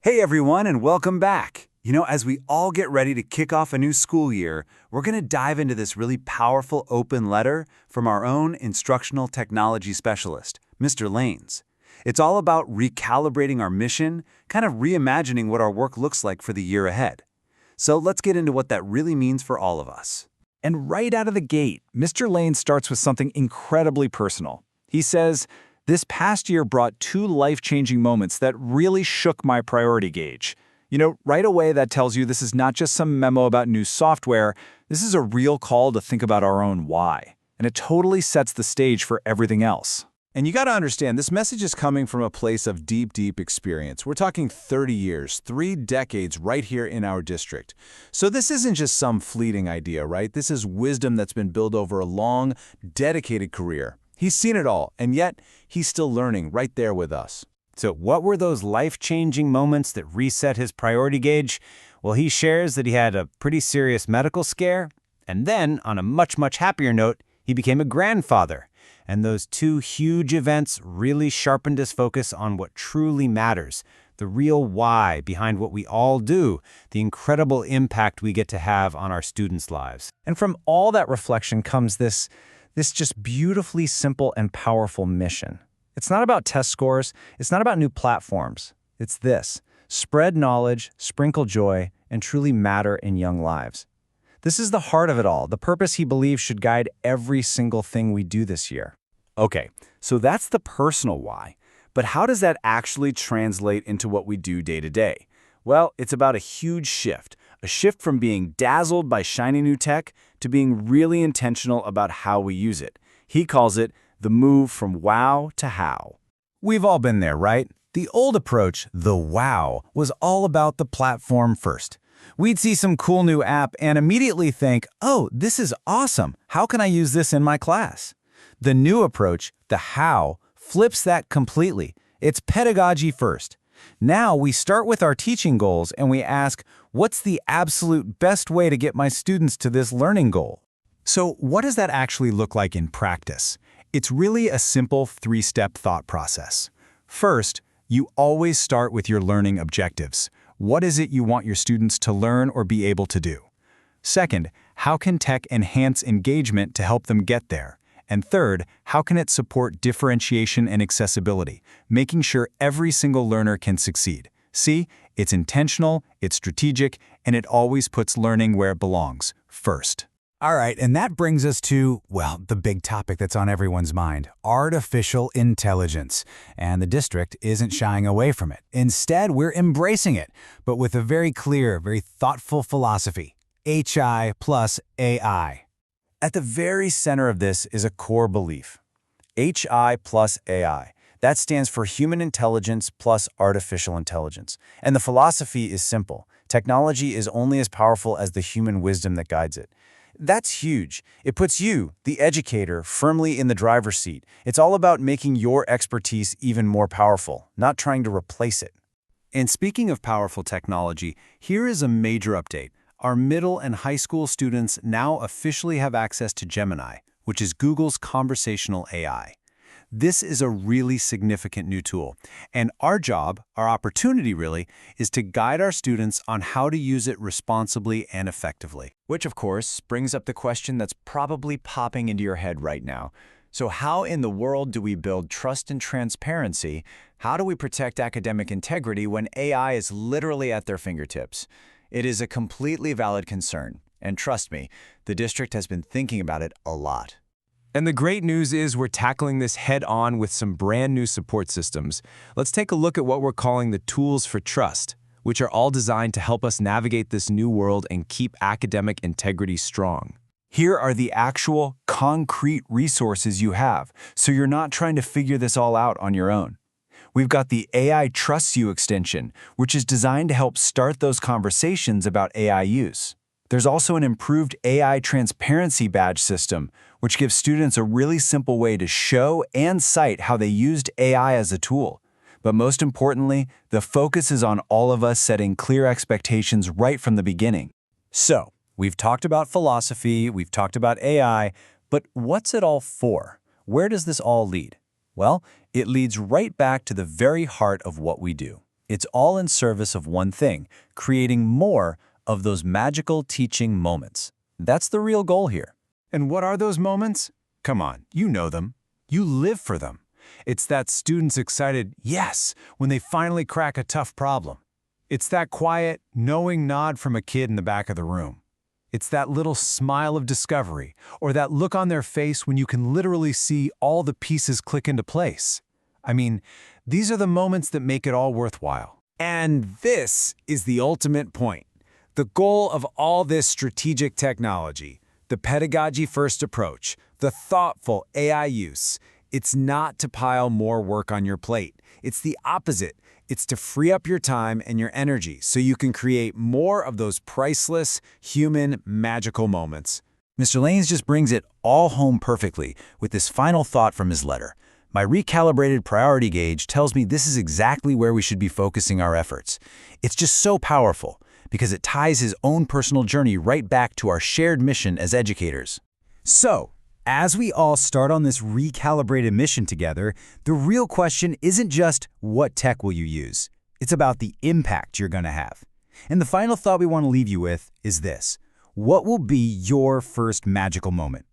Hey everyone, and welcome back. As we all get ready to kick off a new school year, we're going to dive into this really powerful open letter from our own instructional technology specialist, Mr. Lanes. It's all about recalibrating our mission, kind of reimagining what our work looks like for the year ahead. So let's get into what that really means for all of us. And right out of the gate, Mr. Lane starts with something incredibly personal. He says, "This past year brought two life-changing moments that really shook my priority gauge." Right away that tells you this is not just some memo about new software, this is a real call to think about our own why. And it totally sets the stage for everything else. And you got to understand, this message is coming from a place of deep experience. We're talking 30 years, 3 decades right here in our district. So this isn't just some fleeting idea, right? This is wisdom that's been built over a long, dedicated career. He's seen it all, and yet he's still learning right there with us. So what were those life-changing moments that reset his priority gauge? Well, he shares that he had a pretty serious medical scare, and then, on a much happier note, he became a grandfather. And those two huge events really sharpened his focus on what truly matters, the real why behind what we all do, the incredible impact we get to have on our students' lives. And from all that reflection comes this just beautifully simple and powerful mission. It's not about test scores, it's not about new platforms. It's this: spread knowledge, sprinkle joy, and truly matter in young lives. This is the heart of it all, the purpose he believes should guide every single thing we do this year. Okay, so that's the personal why. But how does that actually translate into what we do day to day? Well, it's about a huge shift. A shift from being dazzled by shiny new tech to being really intentional about how we use it. He calls it the move from wow to how. We've all been there, right? The old approach, the wow, was all about the platform first. We'd see some cool new app and immediately think, oh, this is awesome. How can I use this in my class? The new approach, the how, flips that completely. It's pedagogy first. Now we start with our teaching goals and we ask, what's the absolute best way to get my students to this learning goal? So what does that actually look like in practice? It's really a simple 3-step thought process. First, you always start with your learning objectives. What is it you want your students to learn or be able to do? Second, how can tech enhance engagement to help them get there? And third, how can it support differentiation and accessibility, making sure every single learner can succeed? See, it's intentional, it's strategic, and it always puts learning where it belongs, first. All right, and that brings us to, well, the big topic that's on everyone's mind, artificial intelligence. And the district isn't shying away from it. Instead, we're embracing it, but with a very clear, very thoughtful philosophy, HI plus AI. At the very center of this is a core belief. HI plus AI. That stands for human intelligence plus artificial intelligence. And the philosophy is simple. Technology is only as powerful as the human wisdom that guides it. That's huge. It puts you, the educator, firmly in the driver's seat. It's all about making your expertise even more powerful, not trying to replace it. And speaking of powerful technology, here is a major update. Our middle and high school students now officially have access to Gemini, which is Google's conversational AI. This is a really significant new tool, and our job, our opportunity really, is to guide our students on how to use it responsibly and effectively. Which, of course, brings up the question that's probably popping into your head right now. So how in the world do we build trust and transparency? How do we protect academic integrity when AI is literally at their fingertips? It is a completely valid concern, and trust me, the district has been thinking about it a lot. And the great news is we're tackling this head-on with some brand new support systems. Let's take a look at what we're calling the tools for trust, which are all designed to help us navigate this new world and keep academic integrity strong. Here are the actual, concrete resources you have, so you're not trying to figure this all out on your own. We've got the AI Trusts You extension, which is designed to help start those conversations about AI use. There's also an improved AI transparency badge system, which gives students a really simple way to show and cite how they used AI as a tool. But most importantly, the focus is on all of us setting clear expectations right from the beginning. So, we've talked about philosophy, we've talked about AI, but what's it all for? Where does this all lead? Well, it leads right back to the very heart of what we do, It's all in service of one thing, creating more of those magical teaching moments. That's the real goal here. And what are those moments? Come on, you know them. You live for them. It's that student's excited yes when they finally crack a tough problem. It's that quiet, knowing nod from a kid in the back of the room. It's that little smile of discovery, or that look on their face when you can literally see all the pieces click into place. I mean, these are the moments that make it all worthwhile. And this is the ultimate point. The goal of all this strategic technology, the pedagogy-first approach, the thoughtful AI use, it's not to pile more work on your plate. It's the opposite. It's to free up your time and your energy so you can create more of those priceless, human, magical moments. Mr. Lanes just brings it all home perfectly with this final thought from his letter. My recalibrated priority gauge tells me this is exactly where we should be focusing our efforts. It's just so powerful because it ties his own personal journey right back to our shared mission as educators. So, as we all start on this recalibrated mission together, the real question isn't just what tech will you use. It's about the impact you're going to have. And the final thought we want to leave you with is this. What will be your first magical moment?